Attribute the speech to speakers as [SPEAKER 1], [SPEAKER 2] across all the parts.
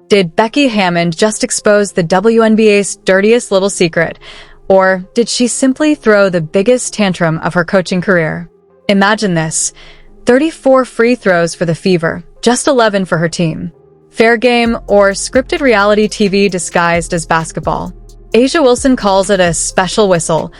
[SPEAKER 1] Did Becky Hammond just expose the WNBA's dirtiest little secret? Or did she simply throw the biggest tantrum of her coaching career? Imagine this: 34 free throws for the Fever, just 11 for her team. Fair game or scripted reality TV disguised as basketball? A'ja Wilson calls it a special whistle.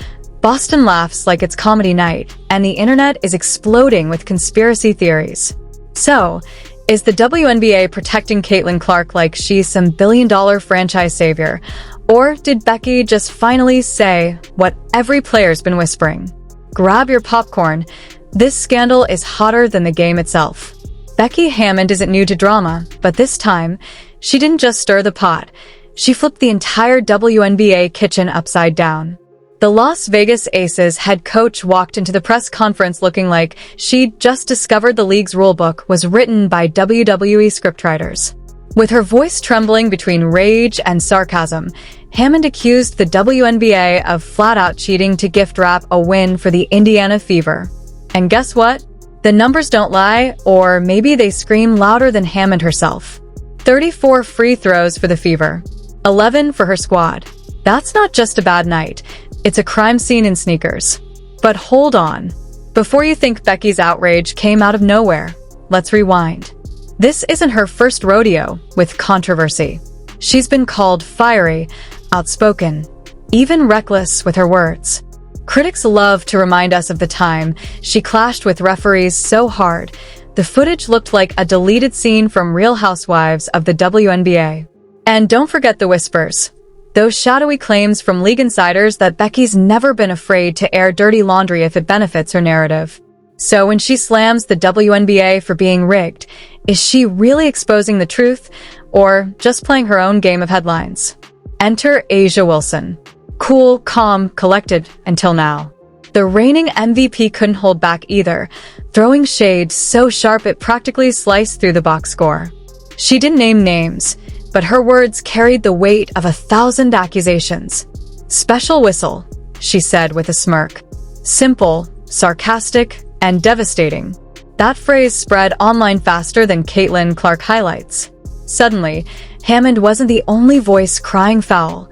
[SPEAKER 1] Boston laughs like it's comedy night, and the internet is exploding with conspiracy theories. So, is the WNBA protecting Caitlin Clark like she's some billion-dollar franchise savior? Or did Becky just finally say what every player's been whispering? Grab your popcorn. This scandal is hotter than the game itself. Becky Hammond isn't new to drama, but this time, she didn't just stir the pot. She flipped the entire WNBA kitchen upside down. The Las Vegas Aces head coach walked into the press conference looking like she'd just discovered the league's rulebook was written by WWE scriptwriters. With her voice trembling between rage and sarcasm, Hammond accused the WNBA of flat-out cheating to gift-wrap a win for the Indiana Fever. And guess what? The numbers don't lie, or maybe they scream louder than Hammond herself. 34 free throws for the Fever, 11 for her squad. That's not just a bad night. It's a crime scene in sneakers. But hold on. Before you think Becky's outrage came out of nowhere, let's rewind. This isn't her first rodeo with controversy. She's been called fiery, outspoken, even reckless with her words. Critics love to remind us of the time she clashed with referees so hard, the footage looked like a deleted scene from Real Housewives of the WNBA. And don't forget the whispers. Those shadowy claims from league insiders that Becky's never been afraid to air dirty laundry if it benefits her narrative. So when she slams the WNBA for being rigged, is she really exposing the truth, or just playing her own game of headlines? Enter A'ja Wilson. Cool, calm, collected until now. The reigning MVP couldn't hold back either, throwing shade so sharp it practically sliced through the box score. She didn't name names, but her words carried the weight of 1,000 accusations. Special whistle, she said with a smirk. Simple, sarcastic, and devastating. That phrase spread online faster than Caitlin Clark highlights. Suddenly, Hammond wasn't the only voice crying foul.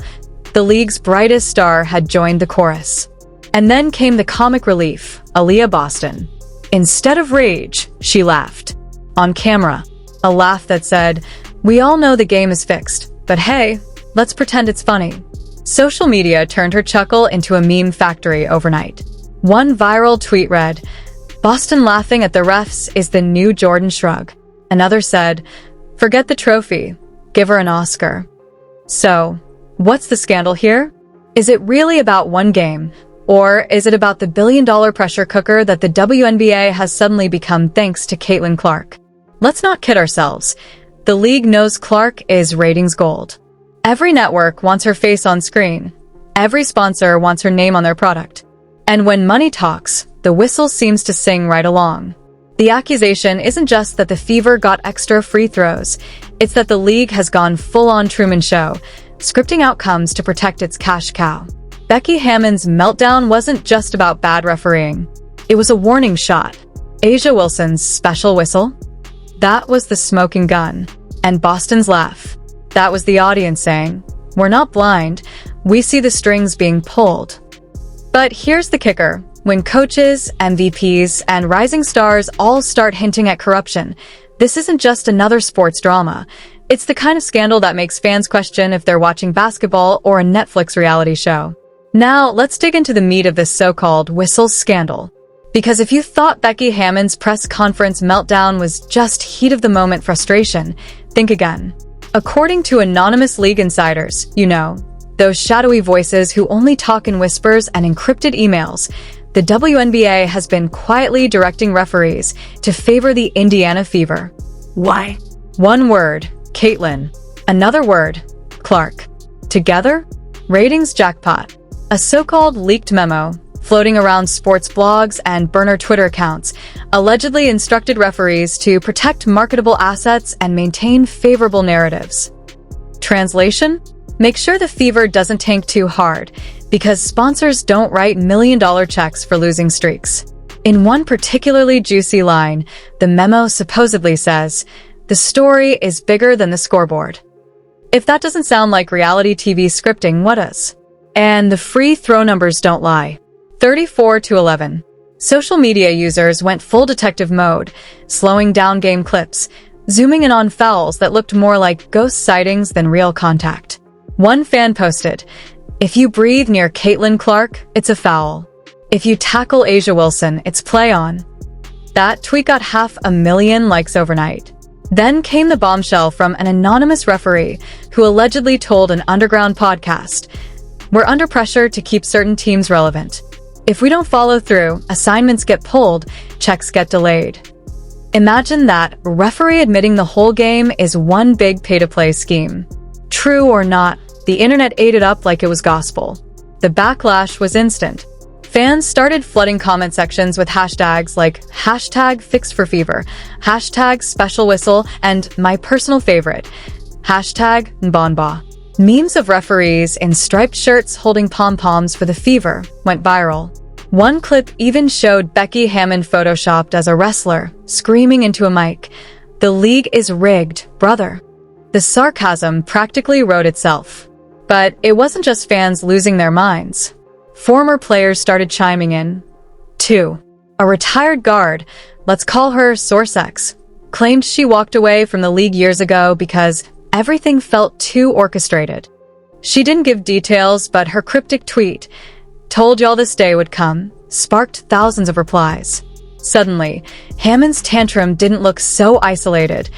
[SPEAKER 1] The league's brightest star had joined the chorus. And then came the comic relief, AliyahBoston. Instead of rage, she laughed. On camera, a laugh that said, "We all know the game is fixed, but hey, let's pretend it's funny." Social media turned her chuckle into a meme factory overnight. One viral tweet read, "Boston laughing at the refs is the new Jordan shrug." Another said, "Forget the trophy, give her an Oscar." So, what's the scandal here? Is it really about one game? Or is it about the billion-dollar pressure cooker that the WNBA has suddenly become thanks to Caitlin Clark? Let's not kid ourselves. The league knows Clark is ratings gold. Every network wants her face on screen. Every sponsor wants her name on their product. And when money talks, the whistle seems to sing right along. The accusation isn't just that the Fever got extra free throws. It's that the league has gone full-on Truman Show, scripting outcomes to protect its cash cow. Becky Hammond's meltdown wasn't just about bad refereeing. It was a warning shot. A'ja Wilson's special whistle? That was the smoking gun. And Boston's laugh? That was the audience saying, "We're not blind, we see the strings being pulled." But here's the kicker. When coaches, MVPs, and rising stars all start hinting at corruption, this isn't just another sports drama. It's the kind of scandal that makes fans question if they're watching basketball or a Netflix reality show. Now, let's dig into the meat of this so-called whistle scandal. Because if you thought Becky Hammond's press conference meltdown was just heat-of-the-moment frustration, think again. According to anonymous league insiders, those shadowy voices who only talk in whispers and encrypted emails, the WNBA has been quietly directing referees to favor the Indiana Fever. Why? One word, Caitlin. Another word, Clark. Together? Ratings jackpot. A so-called leaked memo, floating around sports blogs and burner Twitter accounts, allegedly instructed referees to protect marketable assets and maintain favorable narratives. Translation? Make sure the Fever doesn't tank too hard, because sponsors don't write million-dollar checks for losing streaks. In one particularly juicy line, the memo supposedly says, "The story is bigger than the scoreboard." If that doesn't sound like reality TV scripting, what does? And the free throw numbers don't lie. 34-11. Social media users went full detective mode, slowing down game clips, zooming in on fouls that looked more like ghost sightings than real contact. One fan posted, "If you breathe near Caitlin Clark, it's a foul. If you tackle A'ja Wilson, it's play on." That tweet got 500,000 likes overnight. Then came the bombshell from an anonymous referee who allegedly told an underground podcast, "We're under pressure to keep certain teams relevant. If we don't follow through, assignments get pulled, checks get delayed." Imagine that, referee admitting the whole game is one big pay-to-play scheme. True or not, the internet ate it up like it was gospel. The backlash was instant. Fans started flooding comment sections with hashtags like #FixedForFever, #SpecialWhistle, and my personal favorite, #Mbonba. Memes of referees in striped shirts holding pom-poms for the Fever went viral. One clip even showed Becky Hammond photoshopped as a wrestler, screaming into a mic, "The league is rigged, brother." The sarcasm practically wrote itself. But it wasn't just fans losing their minds. Former players started chiming in. 2. A retired guard, let's call her Sourcex, claimed she walked away from the league years ago because everything felt too orchestrated. She didn't give details, but her cryptic tweet, "Told y'all this day would come," sparked thousands of replies. Suddenly, Hammond's tantrum didn't look so isolated.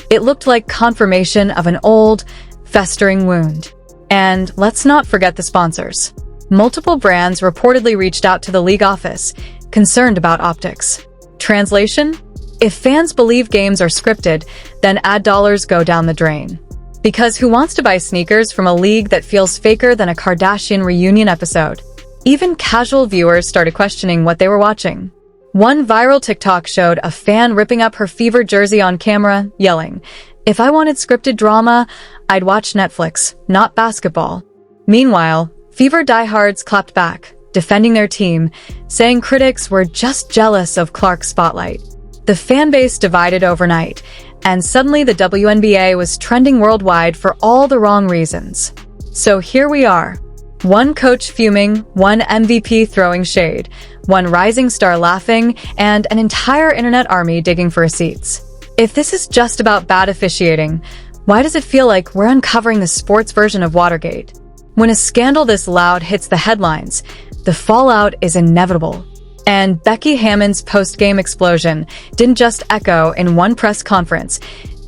[SPEAKER 1] It looked like confirmation of an old, festering wound. And let's not forget the sponsors. Multiple brands reportedly reached out to the league office, concerned about optics. Translation? If fans believe games are scripted, then ad dollars go down the drain. Because who wants to buy sneakers from a league that feels faker than a Kardashian reunion episode? Even casual viewers started questioning what they were watching. One viral TikTok showed a fan ripping up her Fever jersey on camera, yelling, "If I wanted scripted drama, I'd watch Netflix, not basketball." Meanwhile, Fever diehards clapped back, defending their team, saying critics were just jealous of Clark's spotlight. The fanbase divided overnight, and suddenly the WNBA was trending worldwide for all the wrong reasons. So here we are. One coach fuming, one MVP throwing shade, one rising star laughing, and an entire internet army digging for receipts. If this is just about bad officiating, why does it feel like we're uncovering the sports version of Watergate? When a scandal this loud hits the headlines, the fallout is inevitable. And Becky Hammond's post-game explosion didn't just echo in one press conference,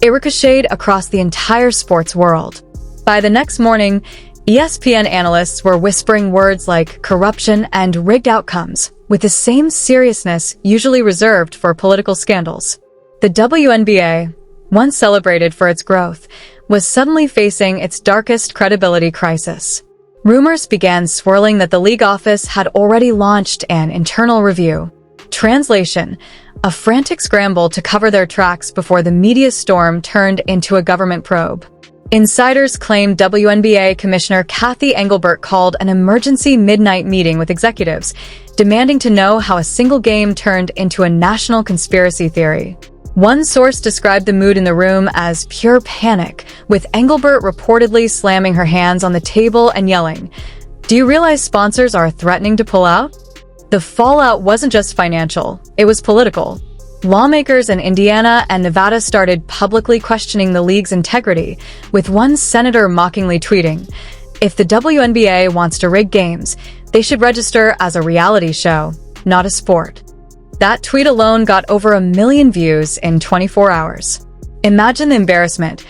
[SPEAKER 1] it ricocheted across the entire sports world. By the next morning, ESPN analysts were whispering words like corruption and rigged outcomes, with the same seriousness usually reserved for political scandals. The WNBA, once celebrated for its growth, was suddenly facing its darkest credibility crisis. Rumors began swirling that the league office had already launched an internal review. Translation: a frantic scramble to cover their tracks before the media storm turned into a government probe. Insiders claimed WNBA Commissioner Kathy Engelbert called an emergency midnight meeting with executives, demanding to know how a single game turned into a national conspiracy theory. One source described the mood in the room as pure panic, with Engelbert reportedly slamming her hands on the table and yelling, "Do you realize sponsors are threatening to pull out?" The fallout wasn't just financial, it was political. Lawmakers in Indiana and Nevada started publicly questioning the league's integrity, with one senator mockingly tweeting, "If the WNBA wants to rig games, they should register as a reality show, not a sport." That tweet alone got over 1 million views in 24 hours. Imagine the embarrassment,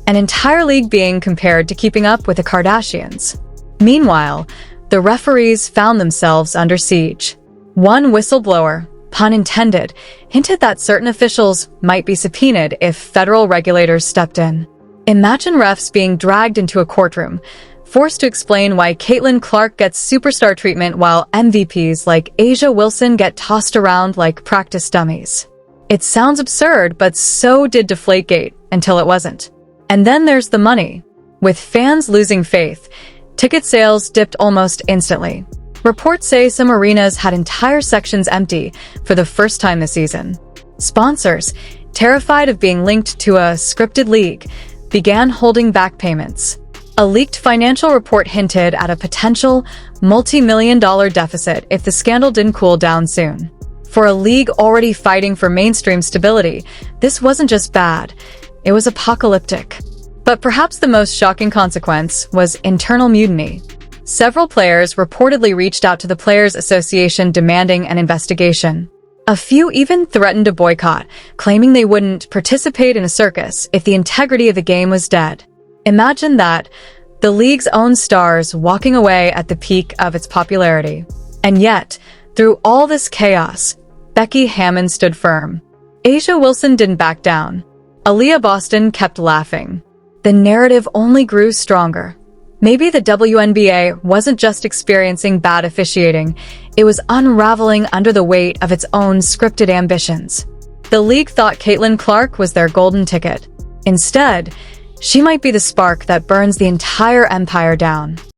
[SPEAKER 1] an entire league being compared to Keeping Up with the Kardashians. Meanwhile, the referees found themselves under siege. One whistleblower, pun intended, hinted that certain officials might be subpoenaed if federal regulators stepped in. Imagine refs being dragged into a courtroom, forced to explain why Caitlin Clark gets superstar treatment while MVPs like A'ja Wilson get tossed around like practice dummies. It sounds absurd, but so did Deflategate, until it wasn't. And then there's the money. With fans losing faith, ticket sales dipped almost instantly. Reports say some arenas had entire sections empty for the first time this season. Sponsors, terrified of being linked to a scripted league, began holding back payments. A leaked financial report hinted at a potential multi-million-dollar deficit if the scandal didn't cool down soon. For a league already fighting for mainstream stability, this wasn't just bad, it was apocalyptic. But perhaps the most shocking consequence was internal mutiny. Several players reportedly reached out to the Players Association demanding an investigation. A few even threatened a boycott, claiming they wouldn't participate in a circus if the integrity of the game was dead. Imagine that, the league's own stars walking away at the peak of its popularity. And yet, through all this chaos, Becky Hammond stood firm. A'ja Wilson didn't back down. AliyahBoston kept laughing. The narrative only grew stronger. Maybe the WNBA wasn't just experiencing bad officiating, it was unraveling under the weight of its own scripted ambitions. The league thought Caitlin Clark was their golden ticket. Instead, she might be the spark that burns the entire empire down.